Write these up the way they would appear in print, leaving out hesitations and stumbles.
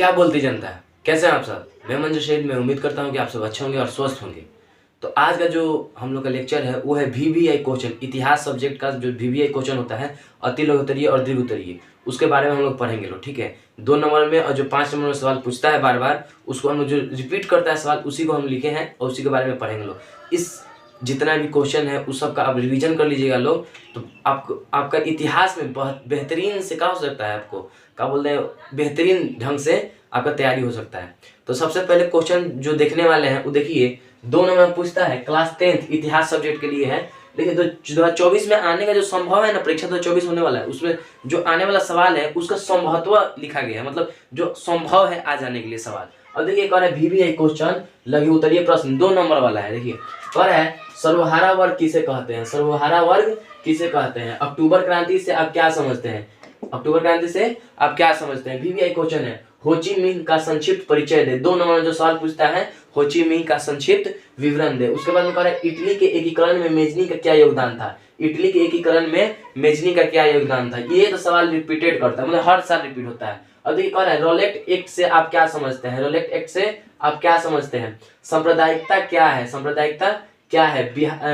क्या बोलती जनता है, कैसे हैं आप सब। मैं मंजू शहीद, मैं उम्मीद करता हूं कि आप सब अच्छे होंगे और स्वस्थ होंगे। तो आज का जो हम लोग का लेक्चर है वो है वीवीआई क्वेश्चन। इतिहास सब्जेक्ट का जो वीवीआई क्वेश्चन होता है, अति लघु उत्तरीय और दीर्घ उत्तरीय, उसके बारे में हम लोग पढ़ेंगे लोग, ठीक है। 2 नंबर में और जो 5 नंबर में सवाल पूछता है बार बार, उसको हम लोग जो रिपीट करता है सवाल, उसी को हम लिखे हैं और उसी के बारे में पढ़ेंगे लोग। इस जितना भी क्वेश्चन है उस सब का आप रिवीजन कर लीजिएगा लोग, तो आपको आपका इतिहास में बहुत बेहतरीन से क्या हो सकता है, आपको क्या बोलते हैं, बेहतरीन ढंग से आपका तैयारी हो सकता है। तो सबसे पहले क्वेश्चन जो देखने वाले हैं वो देखिए, 2 नंबर में पूछता है, क्लास 10th इतिहास सब्जेक्ट के लिए है। देखिए 2024 में आने का जो संभव है ना, परीक्षा 2024 होने वाला है, उसमें जो आने वाला सवाल है उसका संभवत्व लिखा गया है, मतलब जो संभव है आ जाने के लिए सवाल। और देखिए कह रहा है वीवीआई क्वेश्चन लघु उत्तरीय प्रश्न 2 नंबर वाला है। देखिए कह रहा है सर्वहारा वर्ग किसे कहते हैं, सर्वहारा वर्ग किसे कहते हैं, अक्टूबर क्रांति से आप क्या समझते हैं, अक्टूबर क्रांति से आप क्या समझते हैं। वीवीआई क्वेश्चन है, होची मिन्ह का संक्षिप्त परिचय दे। 2 नंबर में जो सवाल पूछता है, होची मिन्ह का संक्षिप्त विवरण दे। उसके बाद में कह रहा है इटली के एकीकरण में मेजनी का क्या योगदान था, इटली के एकीकरण में मेजनी का क्या योगदान था। ये तो सवाल रिपीटेड करता है, मतलब हर साल रिपीट होता है। और देखिए कह रहा है रोलेट एक्ट से आप क्या समझते हैं, रोलेट एक्ट से आप क्या समझते हैं। सांप्रदायिकता क्या है, सांप्रदायिकता क्या है।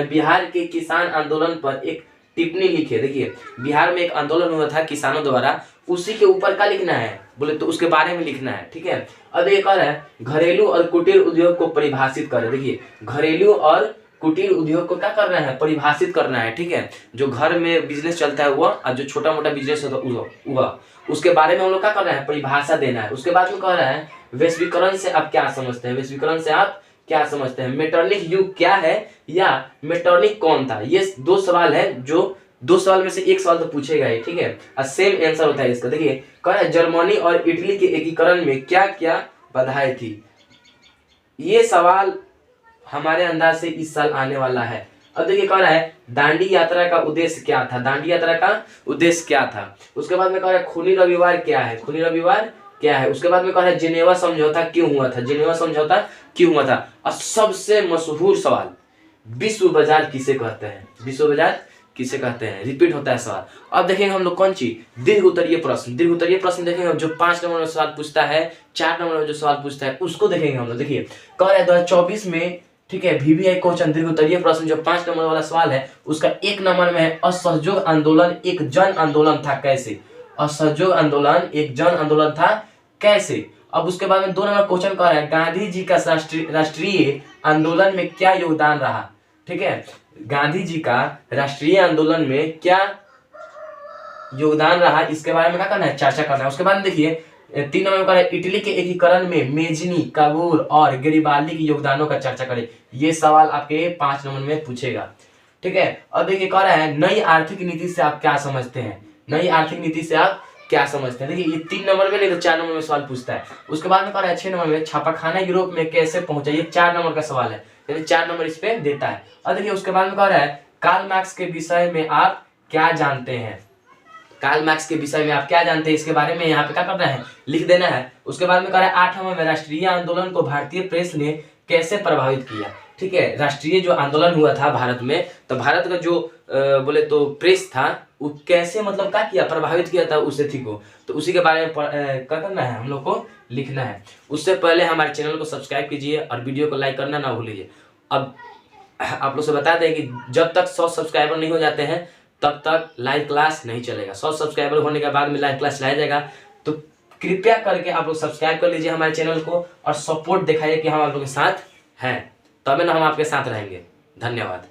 बिहार के किसान आंदोलन पर एक टिप्पणी लिखे। देखिए बिहार में एक आंदोलन हुआ था किसानों द्वारा, उसी के ऊपर क्या लिखना है बोले तो उसके बारे में लिखना है, ठीक है। अब ये कह रहा है घरेलू और कुटीर उद्योग को परिभाषित करें। देखिए घरेलू और कुटीर उद्योग को क्या करना है, परिभाषित करना है, ठीक है। जो घर में बिजनेस चलता है वह, और जो छोटा मोटा बिजनेस होता है वह, उसके बारे में हम लोग क्या करना है, परिभाषा देना है। उसके बाद में कह रहा है वैश्वीकरण से आप क्या समझते हैं, वैश्वीकरण से आप क्या समझते हैं। मेटरनिक युग क्या है या मेटरनिक कौन था। ये 2 सवाल है, जो 2 सवाल में से एक सवाल तो पूछेगा ही, ठीक है, और सेम आंसर होता है इसका। देखिए कह रहा है जर्मनी और इटली के एकीकरण में क्या क्या बाधाएं थी। ये सवाल हमारे अंदाज से इस साल आने वाला है। अब देखिए कह रहा है दांडी यात्रा का उद्देश्य क्या था, दांडी यात्रा का उद्देश्य क्या था। उसके बाद में कह रहा है खूनी रविवार क्या है, खूनी रविवार क्या है। उसके बाद में कह रहा है जिनेवा समझौता क्यों हुआ था, जिनेवा समझौता क्यों हुआ था। और सबसे मशहूर सवाल, विश्व बाजार किसे कहते हैं, विश्व बाजार किसे कहते हैं, रिपीट होता है सवाल। अब देखेंगे हम लोग कौन चीज, दीर्घ उत्तरीय प्रश्न। दीर्घ उत्तरीय प्रश्न देखेंगे जो 5 नंबर में सवाल पूछता है, 4 नंबर में जो सवाल पूछता है उसको देखेंगे हम लोग। देखिए कह रहा है 2024 में, ठीक है, वीवीआई क्वेश्चन दीर्घ उत्तरीय प्रश्न जो 5 नंबर वाला सवाल है उसका 1 नंबर में है असहयोग आंदोलन एक जन आंदोलन था कैसे, असहयोग आंदोलन एक जन आंदोलन था कैसे। अब उसके बाद में 2 नंबर क्वेश्चन कह रहा है गांधी जी का राष्ट्रीय आंदोलन में क्या योगदान रहा, ठीक है, गांधी जी का राष्ट्रीय आंदोलन में क्या योगदान रहा, इसके बारे में क्या करना है, चर्चा करना है। उसके बाद देखिए 3 नंबर में कह रहा है इटली के एकीकरण में मेजनी, काबूल और गरिबाल्दी के योगदानों का चर्चा करें। ये सवाल आपके 5 नंबर में पूछेगा, ठीक है। और देखिए कह रहा है नई आर्थिक नीति से आप क्या समझते हैं, नई आर्थिक नीति से आप क्या समझते हैं। देखिए ये 3 नंबर में नहीं तो 4 नंबर में सवाल पूछता है। उसके बाद में कह रहा है 6 नंबर में छापाखाना यूरोप में कैसे पहुंचा, ये 4 नंबर का सवाल है, यानी 4 नंबर इस पे देता है। और देखिए उसके बाद में कह रहा है कार्ल मार्क्स के विषय में आप क्या जानते हैं, कार्ल मार्क्स के विषय में आप क्या जानते हैं, इसके बारे में यहाँ पे क्या करना है, लिख देना है। उसके बाद में कह रहा है 8 नंबर में राष्ट्रीय आंदोलन को भारतीय प्रेस ने कैसे प्रभावित किया, ठीक है। राष्ट्रीय जो आंदोलन हुआ था भारत में, तो भारत का जो बोले तो प्रेस था वो कैसे मतलब क्या किया, प्रभावित किया था उस स्थिति को, तो उसी के बारे में क्या करना है, हम लोग को लिखना है। उससे पहले हमारे चैनल को सब्सक्राइब कीजिए और वीडियो को लाइक करना ना भूलिए। अब आप लोग से बता दें कि जब तक 100 सब्सक्राइबर नहीं हो जाते हैं तब तक लाइव क्लास नहीं चलेगा। 100 सब्सक्राइबर होने के बाद में लाइव क्लास लाया जाएगा, तो कृपया करके आप लोग सब्सक्राइब कर लीजिए हमारे चैनल को और सपोर्ट दिखाइए कि हम आप लोग के साथ हैं, तभी ना हम आपके साथ रहेंगे। धन्यवाद।